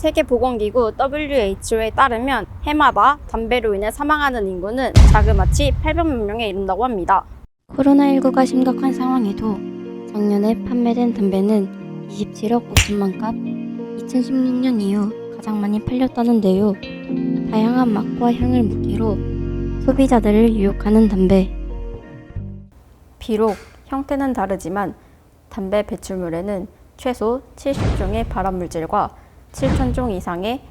세계보건기구 WHO에 따르면 해마다 담배로 인해 사망하는 인구는 자그마치 800만 명에 이른다고 합니다. 코로나19가 심각한 상황에도 작년에 판매된 담배는 27억 5천만 값, 2016년 이후 가장 많이 팔렸다는데요. 다양한 맛과 향을 무기로 소비자들을 유혹하는 담배. 비록 형태는 다르지만 담배 배출물에는 최소 70종의 발암물질과 7,000종 이상의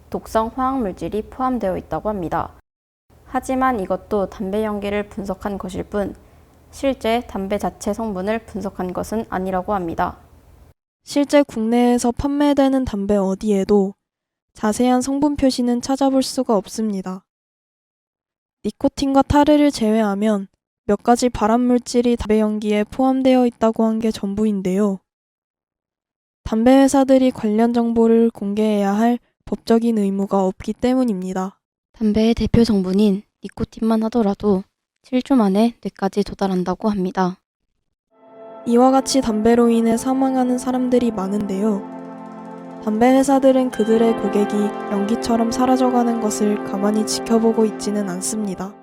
독성 화학물질이 포함되어 있다고 합니다. 하지만 이것도 담배 연기를 분석한 것일 뿐 실제 담배 자체 성분을 분석한 것은 아니라고 합니다. 실제 국내에서 판매되는 담배 어디에도 자세한 성분 표시는 찾아볼 수가 없습니다. 니코틴과 타르를 제외하면 몇 가지 발암물질이 담배 연기에 포함되어 있다고 한 게 전부인데요. 담배 회사들이 관련 정보를 공개해야 할 법적인 의무가 없기 때문입니다. 담배의 대표 성분인 니코틴만 하더라도 7주 만에 뇌까지 도달한다고 합니다. 이와 같이 담배로 인해 사망하는 사람들이 많은데요. 담배 회사들은 그들의 고객이 연기처럼 사라져가는 것을 가만히 지켜보고 있지는 않습니다.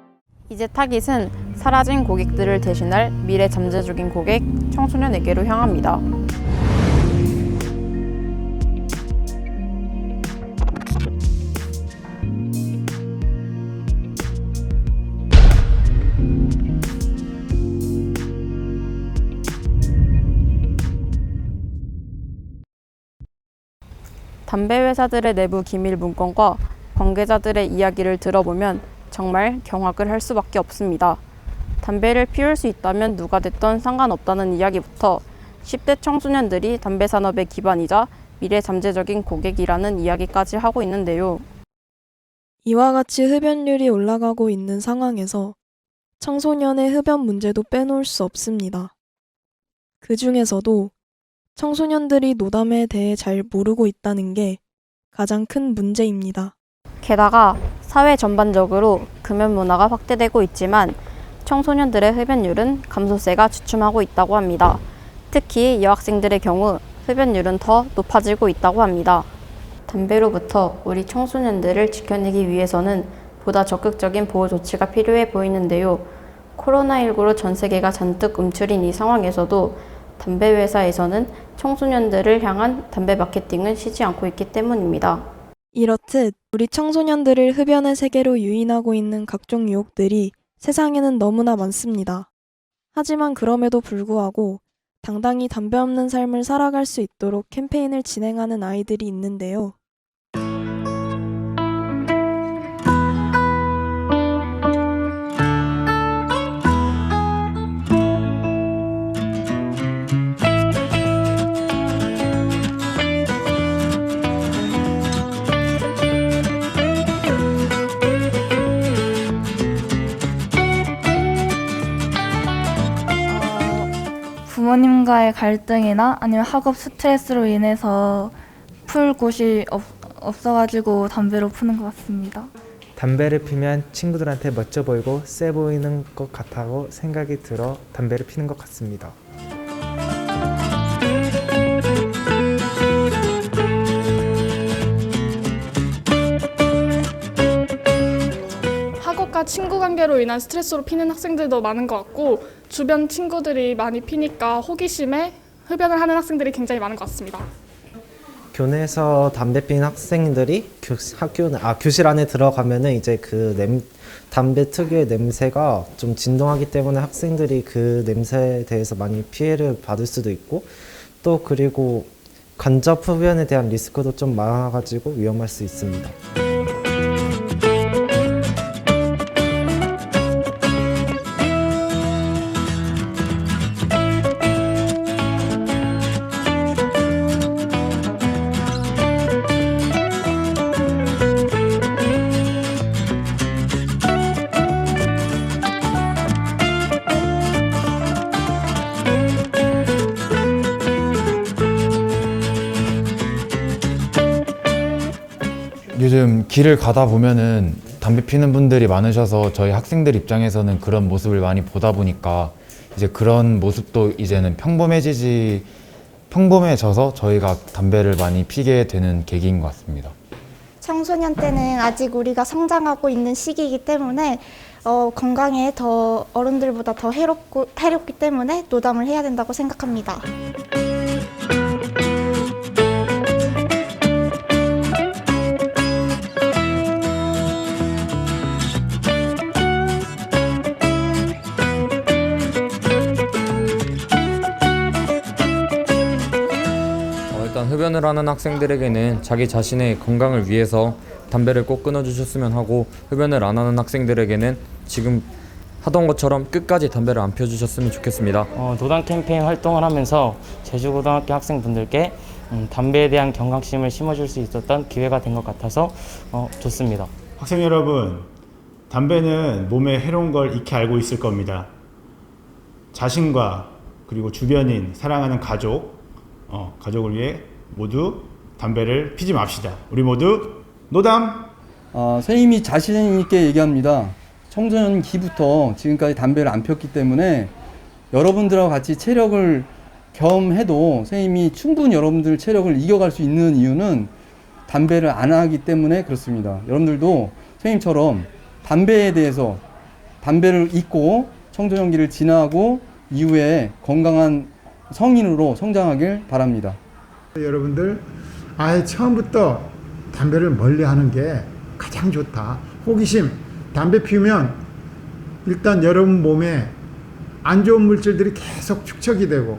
이제 타깃은 사라진 고객들을 대신할 미래 잠재 중인 고객, 청소년에게로 향합니다. 담배 회사들의 내부 기밀 문건과 관계자들의 이야기를 들어보면 정말 경악을 할 수밖에 없습니다. 담배를 피울 수 있다면 누가 됐던 상관없다는 이야기부터 10대 청소년들이 담배 산업의 기반이자 미래 잠재적인 고객이라는 이야기까지 하고 있는데요. 이와 같이 흡연율이 올라가고 있는 상황에서 청소년의 흡연 문제도 빼놓을 수 없습니다. 그 중에서도 청소년들이 노담에 대해 잘 모르고 있다는 게 가장 큰 문제입니다. 게다가 사회 전반적으로 금연 문화가 확대되고 있지만 청소년들의 흡연율은 감소세가 주춤하고 있다고 합니다. 특히 여학생들의 경우 흡연율은 더 높아지고 있다고 합니다. 담배로부터 우리 청소년들을 지켜내기 위해서는 보다 적극적인 보호 조치가 필요해 보이는데요. 코로나19로 전 세계가 잔뜩 움츠린 이 상황에서도 담배 회사에서는 청소년들을 향한 담배 마케팅은 쉬지 않고 있기 때문입니다. 이렇듯 우리 청소년들을 흡연의 세계로 유인하고 있는 각종 유혹들이 세상에는 너무나 많습니다. 하지만 그럼에도 불구하고 당당히 담배 없는 삶을 살아갈 수 있도록 캠페인을 진행하는 아이들이 있는데요. 부모님과의 갈등이나 아니면 학업 스트레스로 인해서 풀 곳이 없어가지고 담배로 푸는 것 같습니다. 담배를 피면 친구들한테 멋져 보이고 세 보이는 것 같다고 생각이 들어 담배를 피는 것 같습니다. 학업과 친구 관계로 인한 스트레스로 피는 학생들도 많은 것 같고 주변 친구들이 많이 피니까 호기심에 흡연을 하는 학생들이 굉장히 많은 것 같습니다. 교내에서 담배 피는 학생들이 교실 안에 들어가면은 이제 담배 특유의 냄새가 좀 진동하기 때문에 학생들이 그 냄새에 대해서 많이 피해를 받을 수도 있고 또 그리고 간접 흡연에 대한 리스크도 좀 많아가지고 위험할 수 있습니다. 요즘 길을 가다 보면은 담배 피는 분들이 많으셔서 저희 학생들 입장에서는 그런 모습을 많이 보다 보니까 이제 그런 모습도 이제는 평범해져서 저희가 담배를 많이 피게 되는 계기인 것 같습니다. 청소년 때는 아직 우리가 성장하고 있는 시기이기 때문에 건강에 더 어른들보다 더 해롭기 때문에 노담을 해야 된다고 생각합니다. 일단 흡연을 하는 학생들에게는 자기 자신의 건강을 위해서 담배를 꼭 끊어주셨으면 하고, 흡연을 안 하는 학생들에게는 지금 하던 것처럼 끝까지 담배를 안 펴주셨으면 좋겠습니다. 노담 캠페인 활동을 하면서 제주고등학교 학생분들께 담배에 대한 경각심을 심어줄 수 있었던 기회가 된 것 같아서 좋습니다. 학생 여러분, 담배는 몸에 해로운 걸 익히 알고 있을 겁니다. 자신과 그리고 주변인, 사랑하는 가족을 위해 모두 담배를 피지 맙시다. 우리 모두 노담! 선생님이 자신 있게 얘기합니다. 청소년기부터 지금까지 담배를 안 폈기 때문에 여러분들하고 같이 체력을 겸해도 선생님이 충분히 여러분들 체력을 이겨갈 수 있는 이유는 담배를 안 하기 때문에 그렇습니다. 여러분들도 선생님처럼 담배에 대해서 담배를 잊고 청소년기를 지나고 이후에 건강한 성인으로 성장하길 바랍니다. 여러분들 아예 처음부터 담배를 멀리하는 게 가장 좋다. 호기심, 담배 피우면 일단 여러분 몸에 안 좋은 물질들이 계속 축적이 되고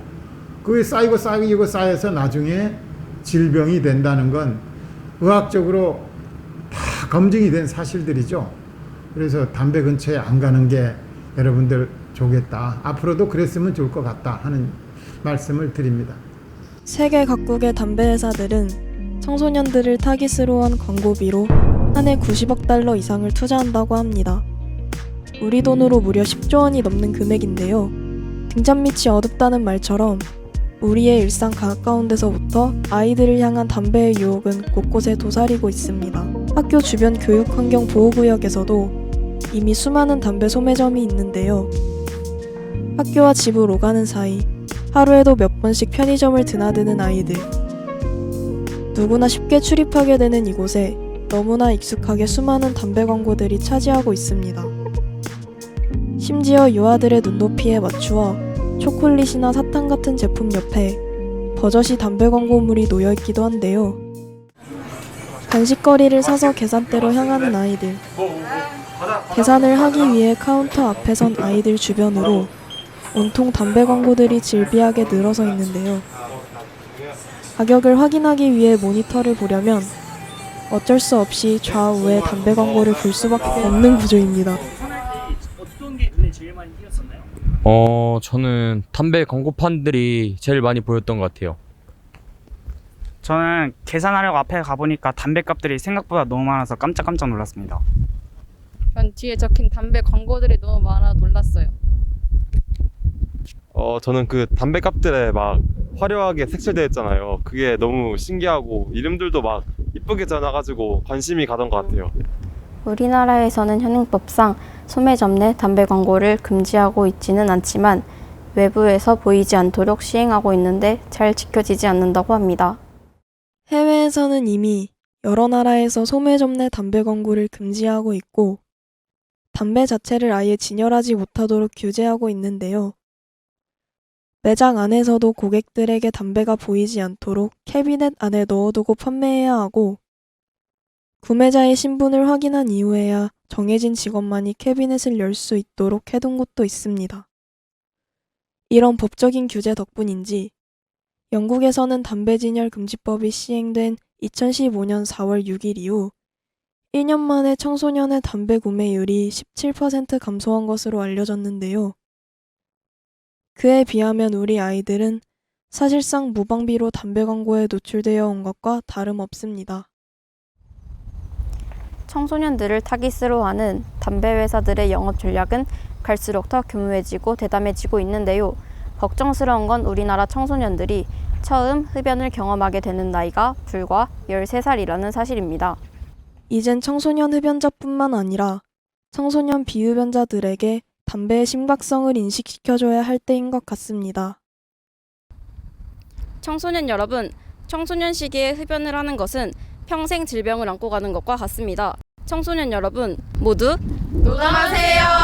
그게 쌓여서 나중에 질병이 된다는 건 의학적으로 다 검증이 된 사실들이죠. 그래서 담배 근처에 안 가는 게 여러분들 좋겠다. 앞으로도 그랬으면 좋을 것 같다 하는 말씀을 드립니다. 세계 각국의 담배 회사들은 청소년들을 타깃으로 한 광고비로 한 해 90억 달러 이상을 투자한다고 합니다. 우리 돈으로 무려 10조 원이 넘는 금액인데요. 등잔 밑이 어둡다는 말처럼 우리의 일상 가까운 데서부터 아이들을 향한 담배의 유혹은 곳곳에 도사리고 있습니다. 학교 주변 교육환경 보호구역에서도 이미 수많은 담배 소매점이 있는데요. 학교와 집을 오가는 사이 하루에도 몇 번씩 편의점을 드나드는 아이들. 누구나 쉽게 출입하게 되는 이곳에 너무나 익숙하게 수많은 담배 광고들이 차지하고 있습니다. 심지어 유아들의 눈높이에 맞추어 초콜릿이나 사탕 같은 제품 옆에 버젓이 담배 광고물이 놓여있기도 한데요. 간식거리를 사서 계산대로 향하는 아이들. 계산을 하기 위해 카운터 앞에 선 아이들 주변으로 온통 담배 광고들이 질비하게 늘어서 있는데요. 가격을 확인하기 위해 모니터를 보려면 어쩔 수 없이 좌우에 담배 광고를 볼 수밖에 없는 구조입니다. 어떤 게 눈에 제일 많이 띄었었나요? 저는 담배 광고판들이 제일 많이 보였던 것 같아요. 저는 계산하려고 앞에 가보니까 담배값들이 생각보다 너무 많아서 깜짝 놀랐습니다. 전 뒤에 적힌 담배 광고들이 너무 많아 놀랐어요. 저는 그 담배값들에 막 화려하게 색칠되어 있잖아요. 그게 너무 신기하고 이름들도 막 이쁘게 적어가지고 관심이 가던 것 같아요. 우리나라에서는 현행법상 소매점 내 담배 광고를 금지하고 있지는 않지만 외부에서 보이지 않도록 시행하고 있는데 잘 지켜지지 않는다고 합니다. 해외에서는 이미 여러 나라에서 소매점 내 담배 광고를 금지하고 있고 담배 자체를 아예 진열하지 못하도록 규제하고 있는데요. 매장 안에서도 고객들에게 담배가 보이지 않도록 캐비넷 안에 넣어두고 판매해야 하고 구매자의 신분을 확인한 이후에야 정해진 직원만이 캐비넷을 열 수 있도록 해둔 곳도 있습니다. 이런 법적인 규제 덕분인지 영국에서는 담배 진열 금지법이 시행된 2015년 4월 6일 이후 1년 만에 청소년의 담배 구매율이 17% 감소한 것으로 알려졌는데요. 그에 비하면 우리 아이들은 사실상 무방비로 담배 광고에 노출되어 온 것과 다름없습니다. 청소년들을 타깃으로 하는 담배 회사들의 영업 전략은 갈수록 더 교묘해지고 대담해지고 있는데요. 걱정스러운 건 우리나라 청소년들이 처음 흡연을 경험하게 되는 나이가 불과 13살이라는 사실입니다. 이젠 청소년 흡연자뿐만 아니라 청소년 비흡연자들에게 담배의 심각성을 인식시켜줘야 할 때인 것 같습니다. 청소년 여러분, 청소년 시기에 흡연을 하는 것은 평생 질병을 안고 가는 것과 같습니다. 청소년 여러분 모두 노담하세요.